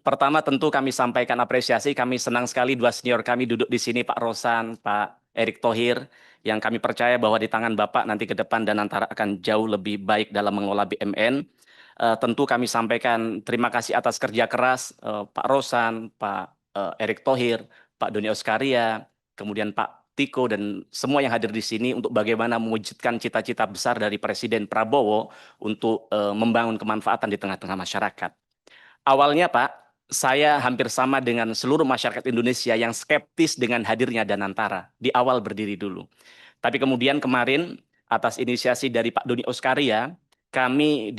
Pertama tentu kami sampaikan apresiasi. Kami senang sekali dua senior kami duduk di sini, Pak Rosan, Pak Erick Thohir, yang kami percaya bahwa di tangan Bapak nanti ke depan dan antara akan jauh lebih baik dalam mengelola BUMN. Tentu kami sampaikan terima kasih atas kerja keras Pak Rosan, Pak Erick Thohir, Pak Doni Oskaria, kemudian Pak Tiko dan semua yang hadir di sini untuk bagaimana mewujudkan cita-cita besar dari Presiden Prabowo untuk membangun kemanfaatan di tengah-tengah masyarakat. Awalnya, Pak, saya hampir sama dengan seluruh masyarakat Indonesia yang skeptis dengan hadirnya Danantara di awal berdiri dulu. Tapi kemudian kemarin, atas inisiasi dari Pak Doni Oskaria, kami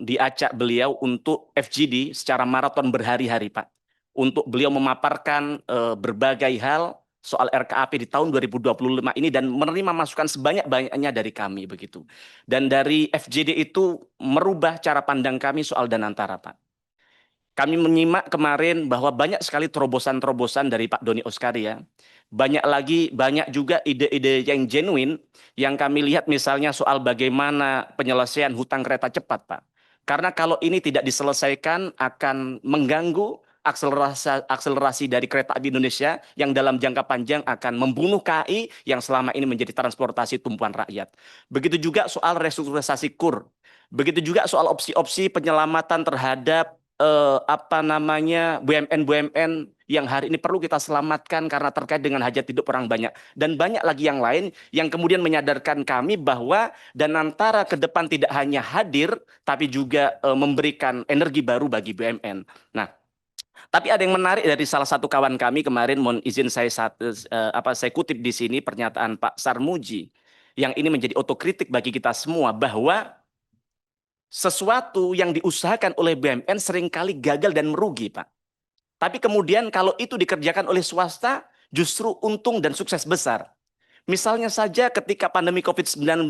diajak beliau untuk FGD secara maraton berhari-hari, Pak. Untuk beliau memaparkan berbagai hal soal RKAP di tahun 2025 ini dan menerima masukan sebanyak-banyaknya dari kami begitu. Dan dari FGD itu merubah cara pandang kami soal Danantara, Pak. Kami menyimak kemarin bahwa banyak sekali terobosan-terobosan dari Pak Doni Oskaria. Banyak juga ide-ide yang genuine yang kami lihat misalnya soal bagaimana penyelesaian hutang kereta cepat, Pak. Karena kalau ini tidak diselesaikan akan mengganggu akselerasi dari kereta api Indonesia yang dalam jangka panjang akan membunuh KAI yang selama ini menjadi transportasi tumpuan rakyat. Begitu juga soal restrukturisasi KUR. Begitu juga soal opsi-opsi penyelamatan terhadap BUMN-BUMN yang hari ini perlu kita selamatkan karena terkait dengan hajat hidup orang banyak dan banyak lagi yang lain yang kemudian menyadarkan kami bahwa Danantara ke depan tidak hanya hadir tapi juga memberikan energi baru bagi BUMN. Nah, tapi ada yang menarik dari salah satu kawan kami kemarin, mohon izin saya kutip di sini pernyataan Pak Sarmuji yang ini menjadi otokritik bagi kita semua bahwa sesuatu yang diusahakan oleh BUMN seringkali gagal dan merugi, Pak. Tapi kemudian kalau itu dikerjakan oleh swasta, justru untung dan sukses besar. Misalnya saja ketika pandemi COVID-19,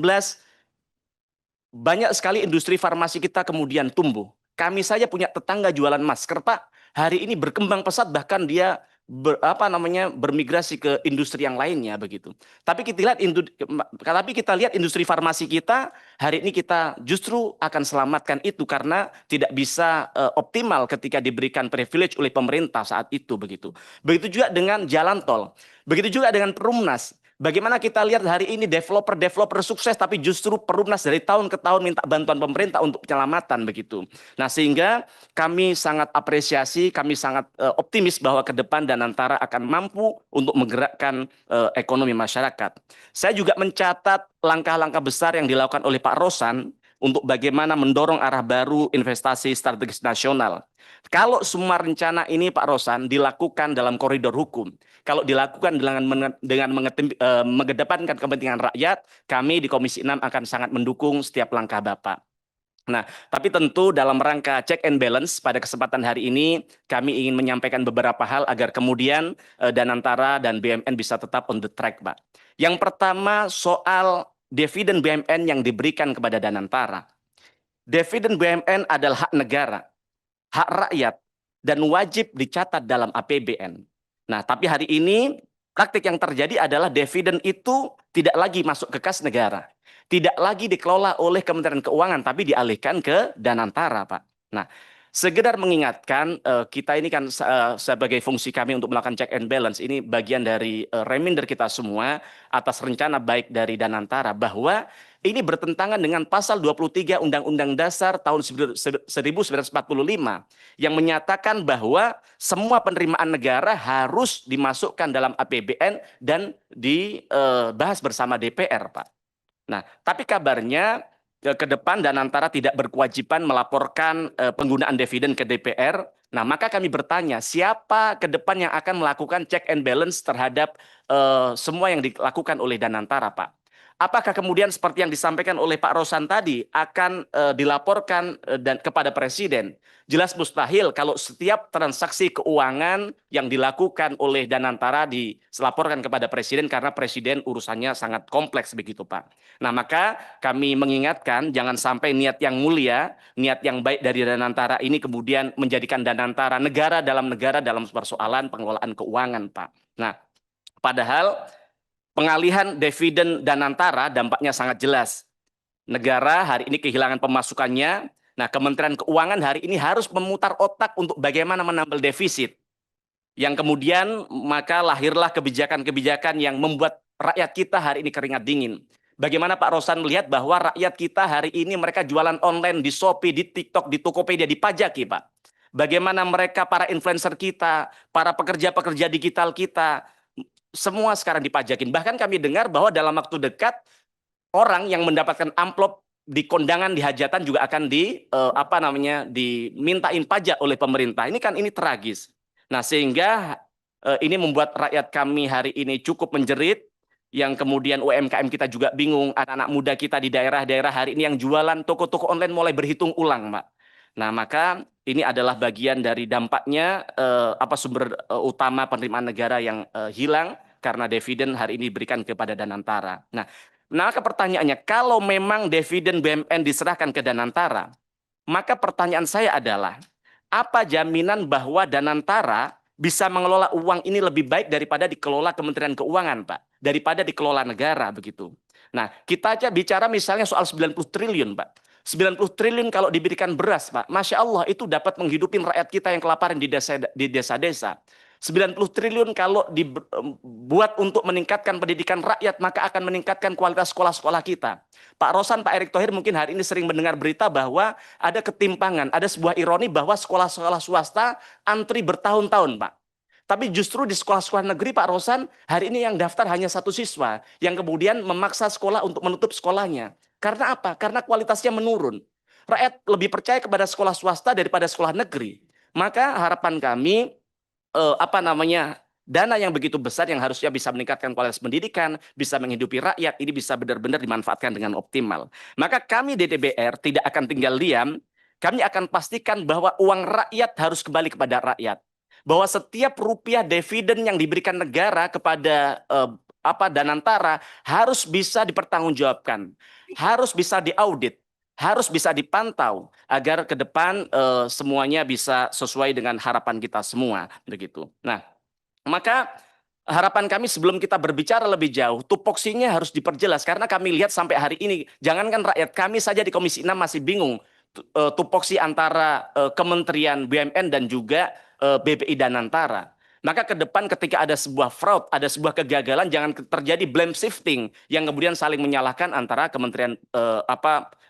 banyak sekali industri farmasi kita kemudian tumbuh. Kami saja punya tetangga jualan masker, Pak. Hari ini berkembang pesat, bahkan dia bermigrasi ke industri yang lainnya begitu. Tapi kita lihat industri farmasi kita hari ini kita justru akan selamatkan itu karena tidak bisa optimal ketika diberikan privilege oleh pemerintah saat itu begitu. Begitu juga dengan jalan tol. Begitu juga dengan Perumnas. Bagaimana kita lihat hari ini developer-developer sukses tapi justru Perumnas dari tahun ke tahun minta bantuan pemerintah untuk penyelamatan begitu. Nah, sehingga kami sangat apresiasi, kami sangat optimis bahwa ke depan Danantara akan mampu untuk menggerakkan ekonomi masyarakat. Saya juga mencatat langkah-langkah besar yang dilakukan oleh Pak Rosan untuk bagaimana mendorong arah baru investasi strategis nasional. Kalau semua rencana ini Pak Rosan dilakukan dalam koridor hukum, kalau dilakukan dengan mengedepankan kepentingan rakyat, kami di Komisi 6 akan sangat mendukung setiap langkah Bapak. Nah, tapi tentu dalam rangka check and balance pada kesempatan hari ini kami ingin menyampaikan beberapa hal agar kemudian Danantara dan BUMN bisa tetap on the track, Pak. Yang pertama soal dividen BUMN yang diberikan kepada Danantara. Dividen BUMN adalah hak negara, hak rakyat, dan wajib dicatat dalam APBN. Nah, tapi hari ini praktik yang terjadi adalah dividen itu tidak lagi masuk ke kas negara. Tidak lagi dikelola oleh Kementerian Keuangan, tapi dialihkan ke Danantara, Pak. Nah, sekedar mengingatkan, kita ini kan sebagai fungsi kami untuk melakukan check and balance, ini bagian dari reminder kita semua atas rencana baik dari Danantara, bahwa ini bertentangan dengan pasal 23 Undang-Undang Dasar tahun 1945 yang menyatakan bahwa semua penerimaan negara harus dimasukkan dalam APBN dan dibahas bersama DPR, Pak. Nah, tapi kabarnya ke depan Danantara tidak berkewajiban melaporkan penggunaan dividen ke DPR. Nah, maka kami bertanya, siapa ke depan yang akan melakukan check and balance terhadap semua yang dilakukan oleh Danantara, Pak? Apakah kemudian seperti yang disampaikan oleh Pak Rosan tadi akan dilaporkan dan kepada Presiden? Jelas mustahil kalau setiap transaksi keuangan yang dilakukan oleh Danantara dilaporkan kepada Presiden karena Presiden urusannya sangat kompleks begitu, Pak. Nah, maka kami mengingatkan jangan sampai niat yang mulia, niat yang baik dari Danantara ini kemudian menjadikan Danantara negara dalam persoalan pengelolaan keuangan, Pak. Nah, padahal pengalihan dividen Danantara dampaknya sangat jelas. Negara hari ini kehilangan pemasukannya Nah, Kementerian Keuangan hari ini harus memutar otak untuk bagaimana menambal defisit. Yang kemudian maka lahirlah kebijakan-kebijakan yang membuat rakyat kita hari ini keringat dingin. Bagaimana Pak Rosan melihat bahwa rakyat kita hari ini mereka jualan online di Shopee, di TikTok, di Tokopedia, dipajaki, Pak. Bagaimana mereka, para influencer kita, para pekerja-pekerja digital kita, semua sekarang dipajakin. Bahkan kami dengar bahwa dalam waktu dekat, orang yang mendapatkan amplop di kondangan, di hajatan juga akan dimintain pajak oleh pemerintah. Ini tragis. Nah, sehingga ini membuat rakyat kami hari ini cukup menjerit, yang kemudian UMKM kita juga bingung, anak-anak muda kita di daerah-daerah hari ini yang jualan toko-toko online mulai berhitung ulang, Pak. Nah, maka ini adalah bagian dari dampaknya sumber utama penerimaan negara yang hilang karena dividen hari ini diberikan kepada Danantara. Nah, maka pertanyaannya, kalau memang dividen BUMN diserahkan ke Danantara, maka pertanyaan saya adalah, apa jaminan bahwa Danantara bisa mengelola uang ini lebih baik daripada dikelola Kementerian Keuangan, Pak? Daripada dikelola negara, begitu. Nah, kita aja bicara misalnya soal 90 triliun, Pak. 90 triliun kalau diberikan beras, Pak. Masya Allah, itu dapat menghidupin rakyat kita yang kelaparan di desa-desa. 90 triliun kalau dibuat untuk meningkatkan pendidikan rakyat, maka akan meningkatkan kualitas sekolah-sekolah kita. Pak Rosan, Pak Erick Thohir mungkin hari ini sering mendengar berita bahwa ada ketimpangan, ada sebuah ironi bahwa sekolah-sekolah swasta antri bertahun-tahun, Pak. Tapi justru di sekolah-sekolah negeri, Pak Rosan, hari ini yang daftar hanya 1 siswa, yang kemudian memaksa sekolah untuk menutup sekolahnya. Karena apa? Karena kualitasnya menurun. Rakyat lebih percaya kepada sekolah swasta daripada sekolah negeri. Maka harapan kami, dana yang begitu besar yang harusnya bisa meningkatkan kualitas pendidikan, bisa menghidupi rakyat, ini bisa benar-benar dimanfaatkan dengan optimal. Maka kami di DPR tidak akan tinggal diam, kami akan pastikan bahwa uang rakyat harus kembali kepada rakyat. Bahwa setiap rupiah dividen yang diberikan negara kepada Danantara harus bisa dipertanggungjawabkan, harus bisa diaudit, harus bisa dipantau agar ke depan semuanya bisa sesuai dengan harapan kita semua, begitu. Nah, maka harapan kami sebelum kita berbicara lebih jauh, tupoksinya harus diperjelas karena kami lihat sampai hari ini, jangankan rakyat, kami saja di Komisi 6 masih bingung tupoksi antara Kementerian BUMN dan juga BPI Danantara. Maka ke depan ketika ada sebuah fraud, ada sebuah kegagalan, jangan terjadi blame shifting yang kemudian saling menyalahkan antara Kementerian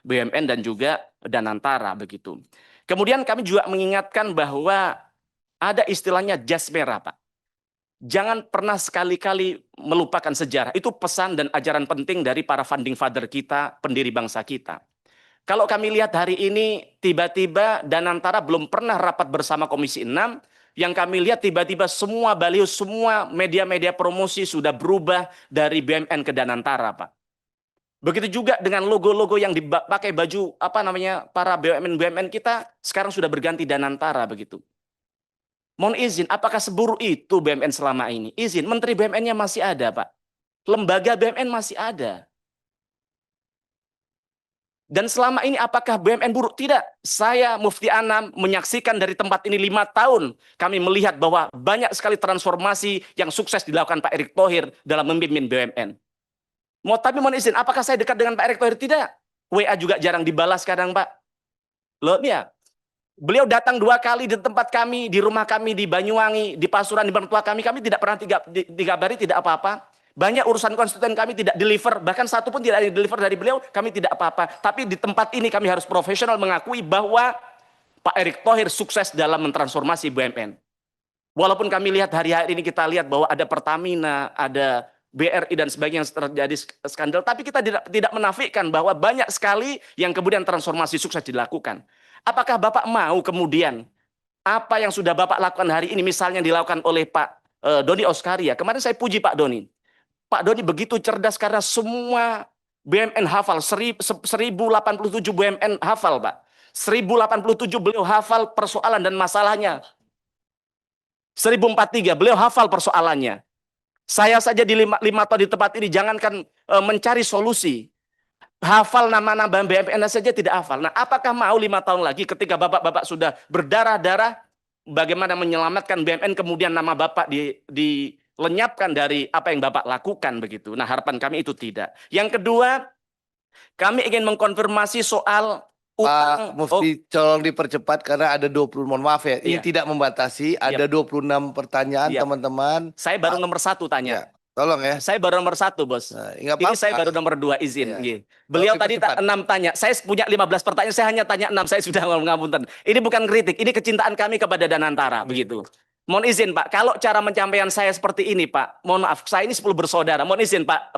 BUMN dan juga Danantara, begitu. Kemudian kami juga mengingatkan bahwa ada istilahnya jas merah, Pak. Jangan pernah sekali-kali melupakan sejarah. Itu pesan dan ajaran penting dari para founding father kita, pendiri bangsa kita. Kalau kami lihat hari ini, tiba-tiba Danantara belum pernah rapat bersama Komisi 6, yang kami lihat tiba-tiba semua baliho, semua media-media promosi sudah berubah dari BUMN ke Danantara, Pak. Begitu juga dengan logo-logo yang dipakai baju para BUMN kita sekarang sudah berganti Danantara, begitu. Mohon izin, apakah seburuk itu BUMN selama ini? Izin, Menteri BUMN-nya masih ada, Pak. Lembaga BUMN masih ada. Dan selama ini apakah BUMN buruk? Tidak. Saya Mufti Anam menyaksikan dari tempat ini 5 tahun. Kami melihat bahwa banyak sekali transformasi yang sukses dilakukan Pak Erick Thohir dalam memimpin BUMN. Tapi mohon izin, apakah saya dekat dengan Pak Erick Thohir? Tidak. WA juga jarang dibalas kadang, Pak. Loh, ya. Beliau datang 2 kali di tempat kami, di rumah kami, di Banyuwangi, di Pasuruan, di mertua kami tidak pernah dikabari, tidak apa-apa. Banyak urusan konstituen kami tidak deliver, bahkan satu pun tidak deliver dari beliau, kami tidak apa-apa. Tapi di tempat ini kami harus profesional mengakui bahwa Pak Erick Thohir sukses dalam mentransformasi BUMN. Walaupun kami lihat hari-hari ini kita lihat bahwa ada Pertamina, ada BRI dan sebagainya yang terjadi skandal, tapi kita tidak menafikan bahwa banyak sekali yang kemudian transformasi sukses dilakukan. Apakah Bapak mau kemudian apa yang sudah Bapak lakukan hari ini, misalnya dilakukan oleh Pak Doni Oskaria. Kemarin saya puji Pak Doni. Pak Doni begitu cerdas karena semua BUMN hafal, 1087 BUMN hafal, Pak. 1087 beliau hafal persoalan dan masalahnya. 1043 beliau hafal persoalannya. Saya saja di 5 tahun di tempat ini, jangankan mencari solusi, hafal nama-nama BUMN saja tidak hafal. Nah, apakah mau 5 tahun lagi ketika bapak-bapak sudah berdarah-darah, bagaimana menyelamatkan BUMN, kemudian nama bapak dilenyapkan dari apa yang bapak lakukan, begitu. Nah, harapan kami itu tidak. Yang kedua, kami ingin mengkonfirmasi soal utang. Mufti, tolong dipercepat karena ada 20, mohon maaf ya. Ini Iya. tidak membatasi, ada 26 pertanyaan Iya. teman-teman. Saya baru nomor 1 tanya. Ya, tolong ya. Saya baru nomor 1, Bos. Nah, nggak Ini apa-apa. saya baru nomor 2, izin. Iya. Beliau Tolong tadi dipercepat. 6 tanya. Saya punya 15 pertanyaan, saya hanya tanya 6. Saya sudah ngapunten. Ini bukan kritik, ini kecintaan kami kepada Danantara, begitu. Mohon izin Pak, kalau cara penyampaian saya seperti ini Pak, mohon maaf, saya ini 10 bersaudara. Mohon izin Pak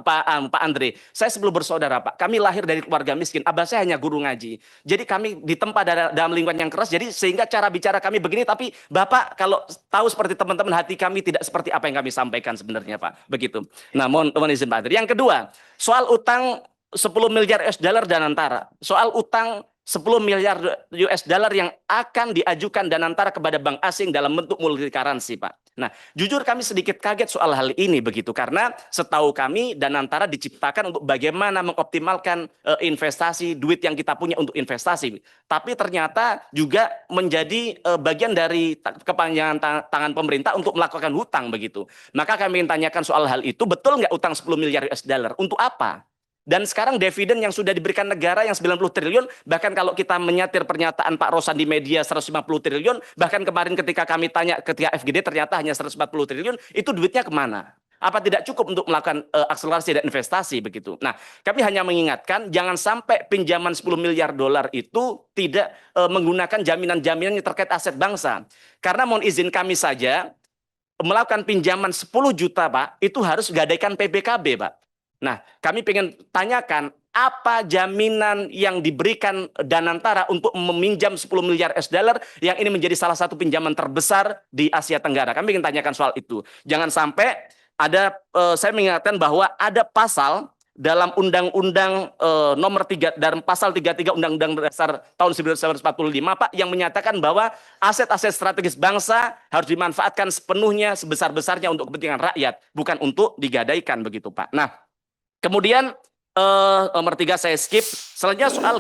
Andre, saya 10 bersaudara Pak. Kami lahir dari keluarga miskin, abah saya hanya guru ngaji. Jadi kami ditempa dalam lingkungan yang keras, jadi sehingga cara bicara kami begini, tapi Bapak kalau tahu seperti teman-teman, hati kami tidak seperti apa yang kami sampaikan sebenarnya Pak. Begitu. Nah mohon izin Pak Andre. Yang kedua, soal utang 10 miliar US dollar Danantara. Soal utang 10 miliar US dollar yang akan diajukan Danantara kepada bank asing dalam bentuk multi currency, Pak. Nah, jujur kami sedikit kaget soal hal ini begitu, karena setahu kami Danantara diciptakan untuk bagaimana mengoptimalkan investasi, duit yang kita punya untuk investasi. Tapi ternyata juga menjadi bagian dari kepanjangan tangan pemerintah untuk melakukan hutang begitu. Maka kami ingin tanyakan soal hal itu, betul nggak utang 10 miliar US dollar? Untuk apa? Dan sekarang dividen yang sudah diberikan negara yang 90 triliun, bahkan kalau kita menyatir pernyataan Pak Rosan di media 150 triliun, bahkan kemarin ketika kami tanya ketika FGD ternyata hanya 140 triliun, itu duitnya kemana? Apa tidak cukup untuk melakukan akselerasi dan investasi begitu? Nah, kami hanya mengingatkan jangan sampai pinjaman 10 miliar dolar itu tidak menggunakan jaminan-jaminan yang terkait aset bangsa. Karena mohon izin kami saja melakukan pinjaman 10 juta Pak, itu harus gadaikan PBKB Pak. Nah, kami ingin tanyakan apa jaminan yang diberikan Danantara untuk meminjam 10 miliar US dollar yang ini menjadi salah satu pinjaman terbesar di Asia Tenggara. Kami ingin tanyakan soal itu. Jangan sampai ada, saya mengingatkan bahwa ada pasal dalam Undang-Undang nomor 3 dan pasal 33 Undang-Undang Dasar tahun 1945 Pak yang menyatakan bahwa aset-aset strategis bangsa harus dimanfaatkan sepenuhnya sebesar-besarnya untuk kepentingan rakyat, bukan untuk digadaikan begitu Pak. Nah, kemudian nomor 3 saya skip. Selanjutnya soal